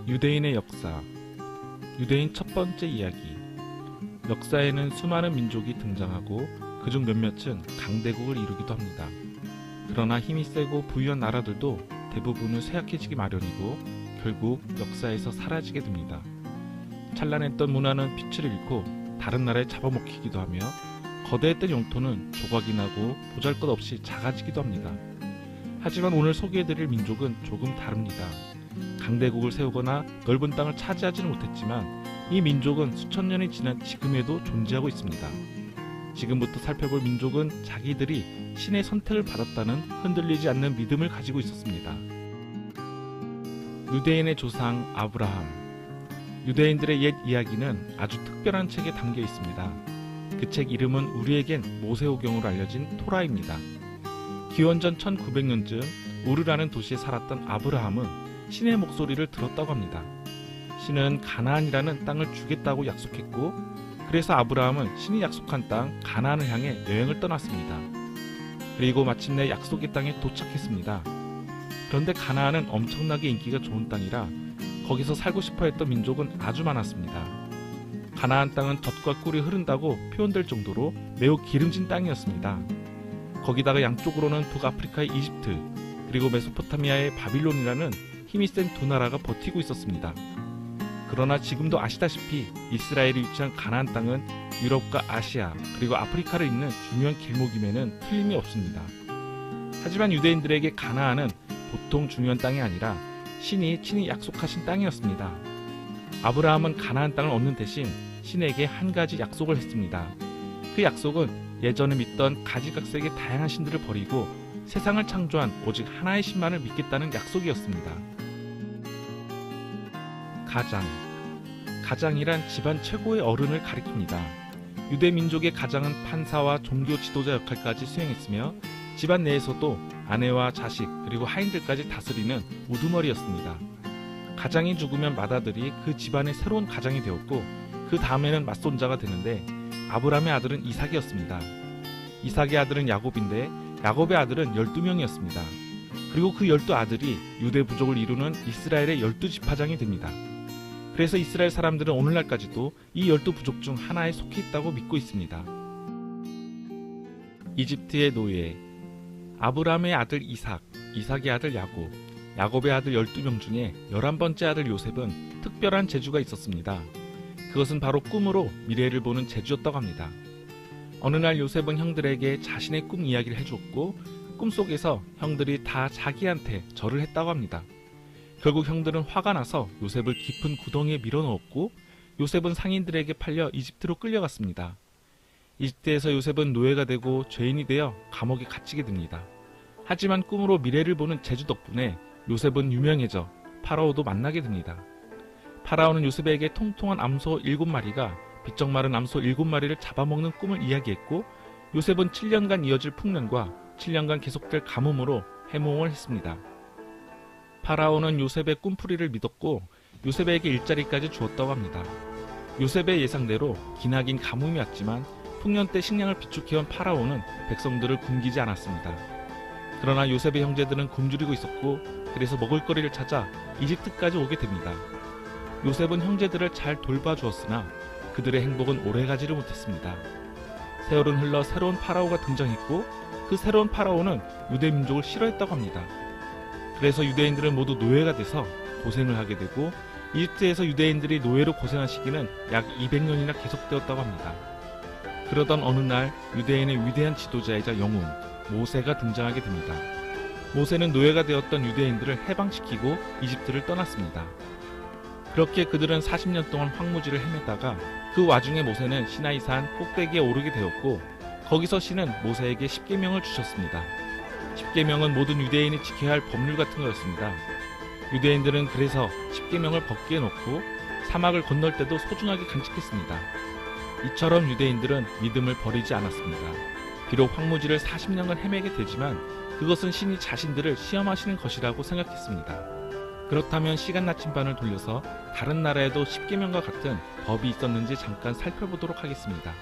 유대인의 역사, 유대인 첫 번째 이야기. 역사에는 수많은 민족이 등장하고 그중 몇몇은 강대국을 이루기도 합니다. 그러나 힘이 세고 부유한 나라들도 대부분은 쇠약해지기 마련이고 결국 역사에서 사라지게 됩니다. 찬란했던 문화는 빛을 잃고 다른 나라에 잡아먹히기도 하며 거대했던 영토는 조각이 나고 보잘것없이 작아지기도 합니다. 하지만 오늘 소개해드릴 민족은 조금 다릅니다. 강대국을 세우거나 넓은 땅을 차지하지는 못했지만 이 민족은 수천 년이 지난 지금에도 존재하고 있습니다. 지금부터 살펴볼 민족은 자기들이 신의 선택을 받았다는 흔들리지 않는 믿음을 가지고 있었습니다. 유대인의 조상 아브라함. 유대인들의 옛 이야기는 아주 특별한 책에 담겨 있습니다. 그 책 이름은 우리에겐 모세오경으로 알려진 토라입니다. 기원전 1900년쯤 우르라는 도시에 살았던 아브라함은 신의 목소리를 들었다고 합니다. 신은 가나안이라는 땅을 주겠다고 약속했고 그래서 아브라함은 신이 약속한 땅 가나안을 향해 여행을 떠났습니다. 그리고 마침내 약속의 땅에 도착했습니다. 그런데 가나안은 엄청나게 인기가 좋은 땅이라 거기서 살고 싶어 했던 민족은 아주 많았습니다. 가나안 땅은 젖과 꿀이 흐른다고 표현될 정도로 매우 기름진 땅이었습니다. 거기다가 양쪽으로는 북아프리카의 이집트 그리고 메소포타미아의 바빌론이라는 힘이 센 두 나라가 버티고 있었습니다. 그러나 지금도 아시다시피 이스라엘이 위치한 가나안 땅은 유럽과 아시아 그리고 아프리카를 잇는 중요한 길목임에는 틀림이 없습니다. 하지만 유대인들에게 가나안은 보통 중요한 땅이 아니라 신이 친히 약속하신 땅이었습니다. 아브라함은 가나안 땅을 얻는 대신 신에게 한 가지 약속을 했습니다. 그 약속은 예전에 믿던 가지각색의 다양한 신들을 버리고 세상을 창조한 오직 하나의 신만을 믿겠다는 약속이었습니다. 가장. 가장이란 집안 최고의 어른을 가리킵니다. 유대 민족의 가장은 판사와 종교 지도자 역할까지 수행했으며 집안 내에서도 아내와 자식 그리고 하인들까지 다스리는 우두머리였습니다. 가장이 죽으면 맏아들이 그 집안의 새로운 가장이 되었고 그 다음에는 맞손자가 되는데 아브라함의 아들은 이삭이었습니다. 이삭의 아들은 야곱인데 야곱의 아들은 12명이었습니다. 그리고 그 12아들이 유대 부족을 이루는 이스라엘의 12지파장이 됩니다. 그래서 이스라엘 사람들은 오늘날까지도 이 12부족 중 하나에 속해 있다고 믿고 있습니다. 이집트의 노예. 아브라함의 아들 이삭, 이삭의 아들 야곱, 야곱의 아들 12명 중에 11번째 아들 요셉은 특별한 재주가 있었습니다. 그것은 바로 꿈으로 미래를 보는 재주였다고 합니다. 어느 날 요셉은 형들에게 자신의 꿈 이야기를 해주었고 꿈속에서 형들이 다 자기한테 절을 했다고 합니다. 결국 형들은 화가 나서 요셉을 깊은 구덩이에 밀어넣었고 요셉은 상인들에게 팔려 이집트로 끌려갔습니다. 이집트에서 요셉은 노예가 되고 죄인이 되어 감옥에 갇히게 됩니다. 하지만 꿈으로 미래를 보는 재주 덕분에 요셉은 유명해져 파라오도 만나게 됩니다. 파라오는 요셉에게 통통한 암소 7마리가 비쩍 마른 암소 7마리를 잡아먹는 꿈을 이야기했고 요셉은 7년간 이어질 풍년과 7년간 계속될 가뭄으로 해몽을 했습니다. 파라오는 요셉의 꿈풀이를 믿었고 요셉에게 일자리까지 주었다고 합니다. 요셉의 예상대로 기나긴 가뭄이 왔지만 풍년 때 식량을 비축해온 파라오는 백성들을 굶기지 않았습니다. 그러나 요셉의 형제들은 굶주리고 있었고 그래서 먹을거리를 찾아 이집트까지 오게 됩니다. 요셉은 형제들을 잘 돌봐주었으나 그들의 행복은 오래가지를 못했습니다. 세월은 흘러 새로운 파라오가 등장했고 그 새로운 파라오는 유대 민족을 싫어했다고 합니다. 그래서 유대인들은 모두 노예가 돼서 고생을 하게 되고 이집트에서 유대인들이 노예로 고생한 시기는 약 200년이나 계속되었다고 합니다. 그러던 어느 날 유대인의 위대한 지도자이자 영웅 모세가 등장하게 됩니다. 모세는 노예가 되었던 유대인들을 해방시키고 이집트를 떠났습니다. 그렇게 그들은 40년 동안 황무지를 헤매다가 그 와중에 모세는 시나이산 꼭대기에 오르게 되었고 거기서 신은 모세에게 십계명을 주셨습니다. 십계명은 모든 유대인이 지켜야 할 법률 같은 거였습니다. 유대인들은 그래서 십계명을 법기에 넣고 사막을 건널 때도 소중하게 간직했습니다. 이처럼 유대인들은 믿음을 버리지 않았습니다. 비록 황무지를 40년간 헤매게 되지만 그것은 신이 자신들을 시험하시는 것이라고 생각했습니다. 그렇다면 시간 나침반을 돌려서 다른 나라에도 십계명과 같은 법이 있었는지 잠깐 살펴보도록 하겠습니다.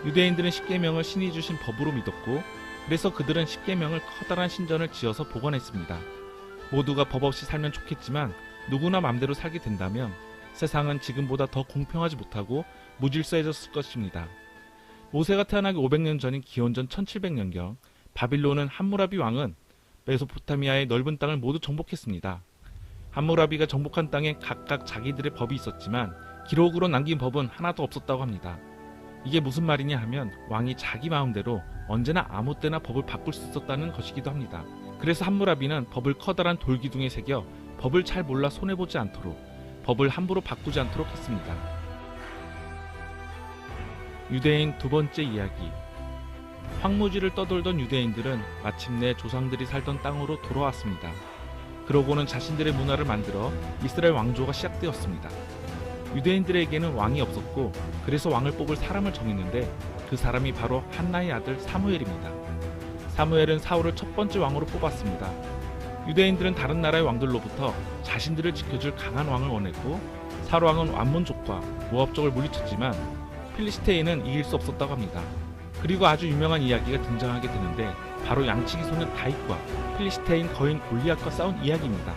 유대인들은 십계명을 신이 주신 법으로 믿었고 그래서 그들은 십계명을 커다란 신전을 지어서 보관했습니다. 모두가 법 없이 살면 좋겠지만 누구나 맘대로 살게 된다면 세상은 지금보다 더 공평하지 못하고 무질서해졌을 것입니다. 모세가 태어나기 500년 전인 기원전 1700년경 바빌론은 함무라비 왕은 메소포타미아의 넓은 땅을 모두 정복했습니다. 함무라비가 정복한 땅에 각각 자기들의 법이 있었지만 기록으로 남긴 법은 하나도 없었다고 합니다. 이게 무슨 말이냐 하면 왕이 자기 마음대로 언제나 아무 때나 법을 바꿀 수 있었다는 것이기도 합니다. 그래서 함무라비는 법을 커다란 돌기둥에 새겨 법을 잘 몰라 손해보지 않도록 법을 함부로 바꾸지 않도록 했습니다. 유대인 두 번째 이야기. 황무지를 떠돌던 유대인들은 마침내 조상들이 살던 땅으로 돌아왔습니다. 그러고는 자신들의 문화를 만들어 이스라엘 왕조가 시작되었습니다. 유대인들에게는 왕이 없었고 그래서 왕을 뽑을 사람을 정했는데 그 사람이 바로 한나의 아들 사무엘입니다. 사무엘은 사울을 첫 번째 왕으로 뽑았습니다. 유대인들은 다른 나라의 왕들로부터 자신들을 지켜줄 강한 왕을 원했고 사울 왕은 완문족과 모압족을 물리쳤지만 필리스테인은 이길 수 없었다고 합니다. 그리고 아주 유명한 이야기가 등장하게 되는데 바로 양치기 소년 다윗과 필리스테인 거인 골리앗과 싸운 이야기입니다.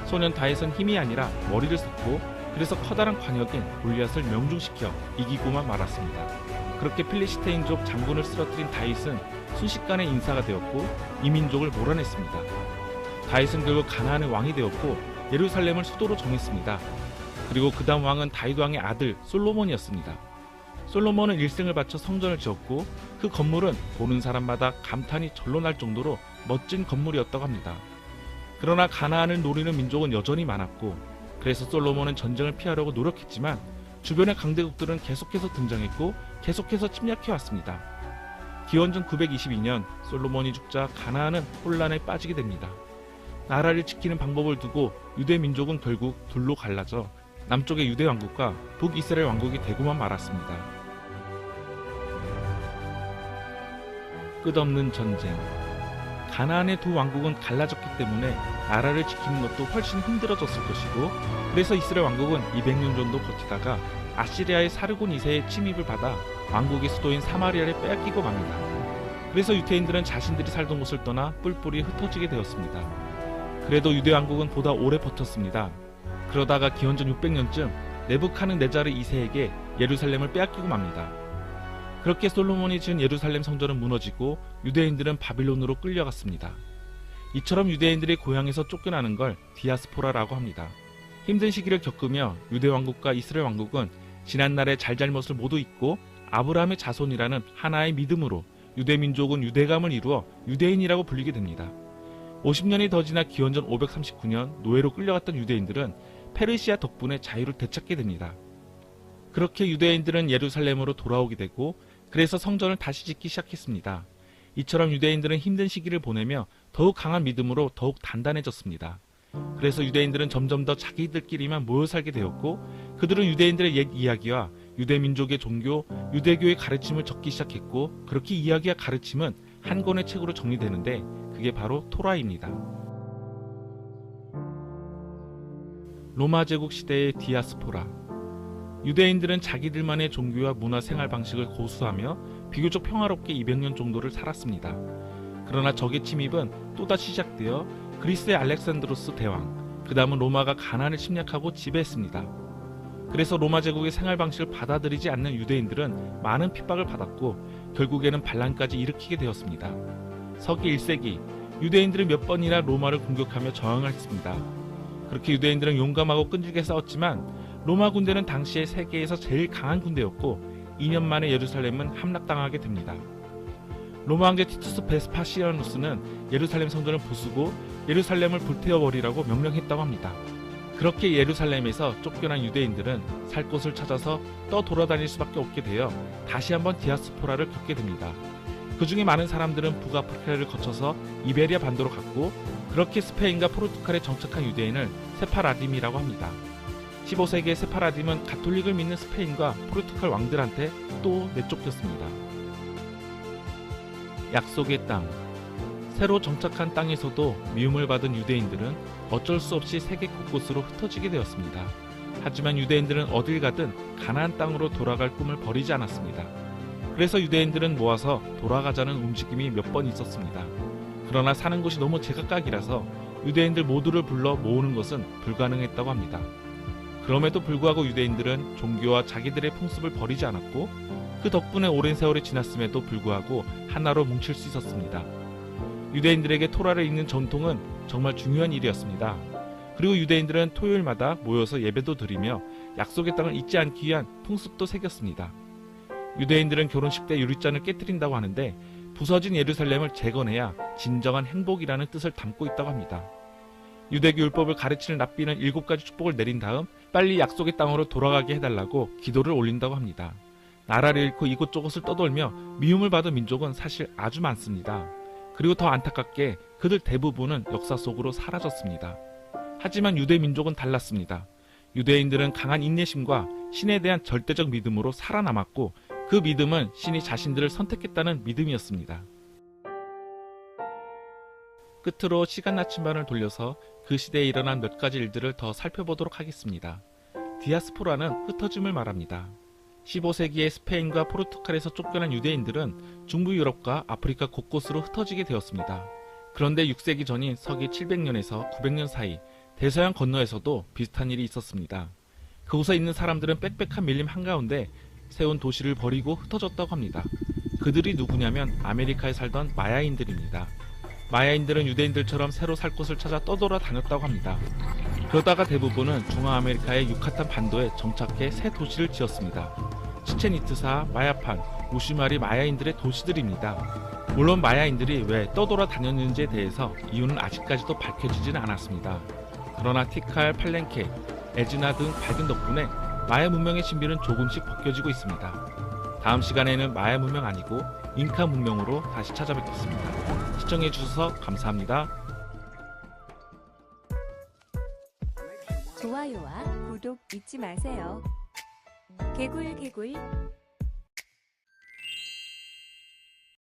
소년 다윗은 힘이 아니라 머리를 썼고 그래서 커다란 관역인 골리앗을 명중시켜 이기고만 말았습니다. 그렇게 필리스테인족 장군을 쓰러뜨린 다윗은 순식간에 인사가 되었고 이민족을 몰아냈습니다. 다윗은 결국 가나안의 왕이 되었고 예루살렘을 수도로 정했습니다. 그리고 그 다음 왕은 다윗 왕의 아들 솔로몬이었습니다. 솔로몬은 일생을 바쳐 성전을 지었고 그 건물은 보는 사람마다 감탄이 절로 날 정도로 멋진 건물이었다고 합니다. 그러나 가나안을 노리는 민족은 여전히 많았고 그래서 솔로몬은 전쟁을 피하려고 노력했지만 주변의 강대국들은 계속해서 등장했고 계속해서 침략해왔습니다. 기원전 922년 솔로몬이 죽자 가나안은 혼란에 빠지게 됩니다. 나라를 지키는 방법을 두고 유대 민족은 결국 둘로 갈라져 남쪽의 유대 왕국과 북이스라엘 왕국이 되고만 말았습니다. 끝없는 전쟁. 가나안의 두 왕국은 갈라졌기 때문에 나라를 지키는 것도 훨씬 힘들어졌을 것이고 그래서 이스라엘 왕국은 200년 정도 버티다가 아시리아의 사르곤 2세의 침입을 받아 왕국의 수도인 사마리아를 빼앗기고 맙니다. 그래서 유대인들은 자신들이 살던 곳을 떠나 뿔뿔이 흩어지게 되었습니다. 그래도 유대 왕국은 보다 오래 버텼습니다. 그러다가 기원전 600년쯤 네부카드네자르 2세에게 예루살렘을 빼앗기고 맙니다. 그렇게 솔로몬이 지은 예루살렘 성전은 무너지고 유대인들은 바빌론으로 끌려갔습니다. 이처럼 유대인들이 고향에서 쫓겨나는 걸 디아스포라라고 합니다. 힘든 시기를 겪으며 유대 왕국과 이스라엘 왕국은 지난날의 잘잘못을 모두 잊고 아브라함의 자손이라는 하나의 믿음으로 유대 민족은 유대감을 이루어 유대인이라고 불리게 됩니다. 50년이 더 지나 기원전 539년 노예로 끌려갔던 유대인들은 페르시아 덕분에 자유를 되찾게 됩니다. 그렇게 유대인들은 예루살렘으로 돌아오게 되고 그래서 성전을 다시 짓기 시작했습니다. 이처럼 유대인들은 힘든 시기를 보내며 더욱 강한 믿음으로 더욱 단단해졌습니다. 그래서 유대인들은 점점 더 자기들끼리만 모여 살게 되었고 그들은 유대인들의 옛 이야기와 유대 민족의 종교, 유대교의 가르침을 적기 시작했고 그렇게 이야기와 가르침은 한 권의 책으로 정리되는데 그게 바로 토라입니다. 로마 제국 시대의 디아스포라. 유대인들은 자기들만의 종교와 문화 생활 방식을 고수하며 비교적 평화롭게 200년 정도를 살았습니다. 그러나 적의 침입은 또다시 시작되어 그리스의 알렉산드로스 대왕, 그 다음은 로마가 가나안을 침략하고 지배했습니다. 그래서 로마 제국의 생활 방식을 받아들이지 않는 유대인들은 많은 핍박을 받았고 결국에는 반란까지 일으키게 되었습니다. 서기 1세기, 유대인들은 몇 번이나 로마를 공격하며 저항을 했습니다. 그렇게 유대인들은 용감하고 끈질기게 싸웠지만 로마 군대는 당시에 세계에서 제일 강한 군대였고 2년 만에 예루살렘은 함락당하게 됩니다. 로마 황제 티투스 베스파시아누스는 예루살렘 성전을 부수고 예루살렘을 불태워버리라고 명령했다고 합니다. 그렇게 예루살렘에서 쫓겨난 유대인들은 살 곳을 찾아서 떠돌아다닐 수밖에 없게 되어 다시 한번 디아스포라를 겪게 됩니다. 그 중에 많은 사람들은 북아프리카를 거쳐서 이베리아 반도로 갔고 그렇게 스페인과 포르투갈에 정착한 유대인을 세파라딤이라고 합니다. 15세기의 세파라딤은 가톨릭을 믿는 스페인과 포르투갈 왕들한테 또 내쫓겼습니다. 약속의 땅. 새로 정착한 땅에서도 미움을 받은 유대인들은 어쩔 수 없이 세계 곳곳으로 흩어지게 되었습니다. 하지만 유대인들은 어딜 가든 가나안 땅으로 돌아갈 꿈을 버리지 않았습니다. 그래서 유대인들은 모아서 돌아가자는 움직임이 몇 번 있었습니다. 그러나 사는 곳이 너무 제각각이라서 유대인들 모두를 불러 모으는 것은 불가능했다고 합니다. 그럼에도 불구하고 유대인들은 종교와 자기들의 풍습을 버리지 않았고 그 덕분에 오랜 세월이 지났음에도 불구하고 하나로 뭉칠 수 있었습니다. 유대인들에게 토라를 읽는 전통은 정말 중요한 일이었습니다. 그리고 유대인들은 토요일마다 모여서 예배도 드리며 약속의 땅을 잊지 않기 위한 풍습도 새겼습니다. 유대인들은 결혼식 때 유리잔을 깨뜨린다고 하는데 부서진 예루살렘을 재건해야 진정한 행복이라는 뜻을 담고 있다고 합니다. 유대교 율법을 가르치는 랍비는 7가지 축복을 내린 다음 빨리 약속의 땅으로 돌아가게 해달라고 기도를 올린다고 합니다. 나라를 잃고 이곳저곳을 떠돌며 미움을 받은 민족은 사실 아주 많습니다. 그리고 더 안타깝게 그들 대부분은 역사 속으로 사라졌습니다. 하지만 유대 민족은 달랐습니다. 유대인들은 강한 인내심과 신에 대한 절대적 믿음으로 살아남았고 그 믿음은 신이 자신들을 선택했다는 믿음이었습니다. 끝으로 시간 나침반을 돌려서 그 시대에 일어난 몇 가지 일들을 더 살펴보도록 하겠습니다. 디아스포라는 흩어짐을 말합니다. 15세기에 스페인과 포르투갈에서 쫓겨난 유대인들은 중부 유럽과 아프리카 곳곳으로 흩어지게 되었습니다. 그런데 6세기 전인 서기 700년에서 900년 사이 대서양 건너에서도 비슷한 일이 있었습니다. 그곳에 있는 사람들은 빽빽한 밀림 한가운데 세운 도시를 버리고 흩어졌다고 합니다. 그들이 누구냐면 아메리카에 살던 마야인들입니다. 마야인들은 유대인들처럼 새로 살 곳을 찾아 떠돌아 다녔다고 합니다. 그러다가 대부분은 중앙아메리카의 유카탄 반도에 정착해 새 도시를 지었습니다. 치첸이트사, 마야판, 우시마리 마야인들의 도시들입니다. 물론 마야인들이 왜 떠돌아 다녔는지에 대해서 이유는 아직까지도 밝혀지지는 않았습니다. 그러나 티칼, 팔렌케, 에즈나 등 밝은 덕분에 마야 문명의 신비는 조금씩 벗겨지고 있습니다. 다음 시간에는 마야 문명 아니고 잉카 문명으로 다시 찾아뵙겠습니다. 시청해주셔서 감사합니다. 좋아요와 구독 잊지 마세요. 개굴개굴